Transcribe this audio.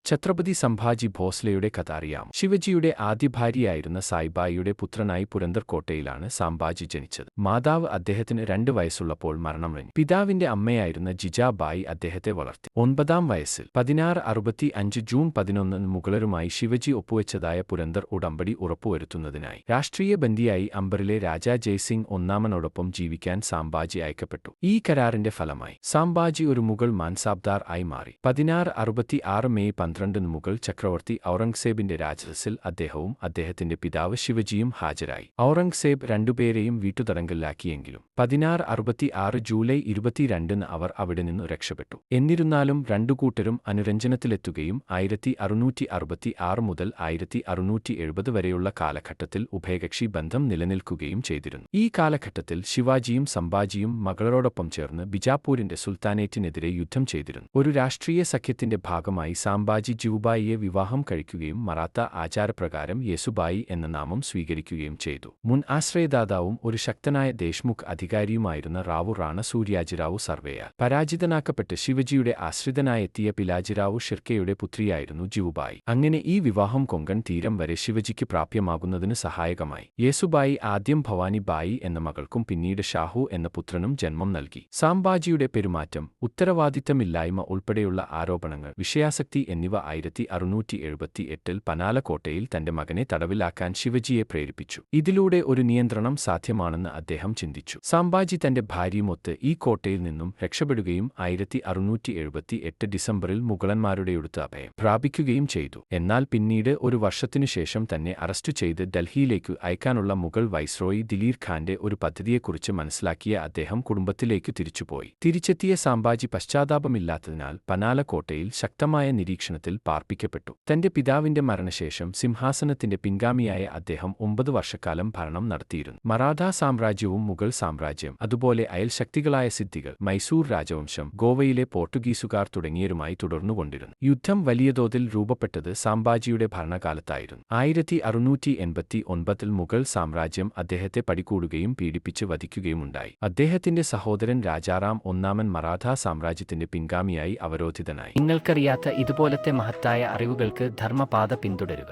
ഛത്രപതി സംഭാജി ഭോസ്ലെയുടെ കഥ അറിയാം. ശിവജിയുടെ ആദ്യ ഭാര്യയായിരുന്ന സായിബായിയുടെ പുത്രനായി പുരന്ദർ കോട്ടയിലാണ് സംഭാജി ജനിച്ചത്. മാതാവ് അദ്ദേഹത്തിന് 2 വയസ്സുള്ളപ്പോൾ മരണമടഞ്ഞു. പിതാവിന്റെ അമ്മയായിരുന്ന ജിജാബായി അദ്ദേഹത്തെ വളർത്തി. 9-ാം വയസ്സിൽ 1665 ജൂൺ 11 മുഗളരുമായി ശിവജി ഒപ്പുവെച്ചതായ പുരന്ദർ ഉടമ്പടി ഉറപ്പുവരുത്തുന്നതിനായി രാഷ്ട്രീയ ബന്ദിയായി അംബറിലെ രാജാ ജയ്സിംഗ് ഒന്നാമനോടൊപ്പം ജീവിക്കാൻ സംഭാജി അയക്കപ്പെട്ടു. ഈ കരാറിന്റെ ഫലമായി സംഭാജി ഒരു മുഗൾ മാൻസാബ്ദാർ ആയി മാറി. 1666 മെയ് 12 മുഗൾ ചക്രവർത്തി ഔറംഗസേബിന്റെ രാജസദസ്സിൽ അദ്ദേഹവും അദ്ദേഹത്തിന്റെ പിതാവ് ശിവജിയും ഹാജരായി. ഔറംഗസേബ് രണ്ടുപേരെയും വീട്ടുതടങ്കലിലാക്കിയെങ്കിലും 1666 ജൂലൈ 22 അവർ അവിടെ നിന്നു രക്ഷപ്പെട്ടു. എന്നിരുന്നാലും രണ്ടു കൂട്ടരും അനുരഞ്ജനത്തിലെത്തുകയും 1666 മുതൽ 1670 വരെയുള്ള കാലഘട്ടത്തിൽ ഉഭയകക്ഷി ബന്ധം നിലനിൽക്കുകയും ചെയ്തിരുന്നു. ഈ കാലഘട്ടത്തിൽ ശിവാജിയും സംഭാജിയും മകളോടൊപ്പം ചേർന്ന് ബിജാപൂരിന്റെ സുൽത്താനേറ്റിനെതിരെ യുദ്ധം ചെയ്തിരുന്നു. ഒരു രാഷ്ട്രീയ സഖ്യത്തിന്റെ ഭാഗമായി സംഭാജി ജിവുബായിയെ വിവാഹം കഴിക്കുകയും മറാത്ത ആചാരപ്രകാരം യേസുബായി എന്ന നാമം സ്വീകരിക്കുകയും ചെയ്തു. മുൻ ആശ്രയദാതാവും ഒരു ശക്തനായ ദേശ്മുഖ് അധികാരിയുമായിരുന്ന റാവു റാണ സൂര്യാജിറാവു സർവേയാൽ പരാജിതനാക്കപ്പെട്ട് ശിവജിയുടെ ആശ്രിതനായെത്തിയ പിലാജിറാവു ഷിർക്കെയുടെ പുത്രിയായിരുന്നു ജിവുബായി. അങ്ങനെ ഈ വിവാഹം കൊങ്കൺ തീരം വരെ ശിവജിക്ക് പ്രാപ്യമാകുന്നതിന് സഹായകമായി. യേസുബായി ആദ്യം ഭവാനി ബായി എന്ന മകൾക്കും പിന്നീട് ഷാഹു എന്ന പുത്രനും ജന്മം നൽകി. സംഭാജിയുടെ പെരുമാറ്റം, ഉത്തരവാദിത്തമില്ലായ്മ ഉൾപ്പെടെയുള്ള ആരോപണങ്ങൾ, വിഷയാസക്തി എന്നിവ 1678 പനാലക്കോട്ടയിൽ തന്റെ മകനെ തടവിലാക്കാൻ ശിവജിയെ പ്രേരിപ്പിച്ചു. ഇതിലൂടെ ഒരു നിയന്ത്രണം സാധ്യമാണെന്ന് അദ്ദേഹം ചിന്തിച്ചു. സംഭാജി തന്റെ ഭാര്യയുമൊത്ത് ഈ കോട്ടയിൽ നിന്നും രക്ഷപ്പെടുകയും 1678 ഡിസംബറിൽ മുഗളന്മാരുടെയടുത്ത് അഭയം പ്രാപിക്കുകയും ചെയ്തു. എന്നാൽ പിന്നീട് ഒരു വർഷത്തിനുശേഷം തന്നെ അറസ്റ്റ് ചെയ്ത് ഡൽഹിയിലേക്ക് അയക്കാനുള്ള മുഗൾ വൈസ്രോയി ദിലീർ ഖാന്റെ ഒരു പദ്ധതിയെക്കുറിച്ച് മനസ്സിലാക്കിയ അദ്ദേഹം കുടുംബത്തിലേക്ക് തിരിച്ചുപോയി. തിരിച്ചെത്തിയ സംഭാജി പശ്ചാത്താപമില്ലാത്തതിനാൽ പനാലക്കോട്ടയിൽ ശക്തമായ നിരീക്ഷണത്തിൽ പാർപ്പിക്കപ്പെട്ടു. തന്റെ പിതാവിന്റെ മരണശേഷം സിംഹാസനത്തിന്റെ പിൻഗാമിയായ അദ്ദേഹം 9 വർഷക്കാലം ഭരണം നടത്തിയിരുന്നു. മറാഠാ സാമ്രാജ്യവും മുഗൾ സാമ്രാജ്യം, അതുപോലെ അയൽ ശക്തികളായ സിദ്ദികൾ, മൈസൂർ രാജവംശം, ഗോവയിലെ പോർട്ടുഗീസുകാർ തുടങ്ങിയവരുമായി തുടർന്നുകൊണ്ടിരുന്നു. യുദ്ധം വലിയ തോതിൽ രൂപപ്പെട്ടത് സംഭാജിയുടെ ഭരണകാലത്തായിരുന്നു. 1689 മുഗൾ സാമ്രാജ്യം അദ്ദേഹത്തെ പടികൂടുകയും പീഡിപ്പിച്ച് വധിക്കുകയുമുണ്ടായി. അദ്ദേഹത്തിന്റെ സഹോദരൻ രാജാറാം ഒന്നാമൻ മറാഠാ സാമ്രാജ്യത്തിന്റെ പിൻഗാമിയായി അവരോധിതനായി. നിങ്ങൾക്കറിയാത്ത ഇതുപോലത്തെ മഹത്തായ അറിവുകൾക്ക് ധർമ്മപാത പിന്തുടരുക.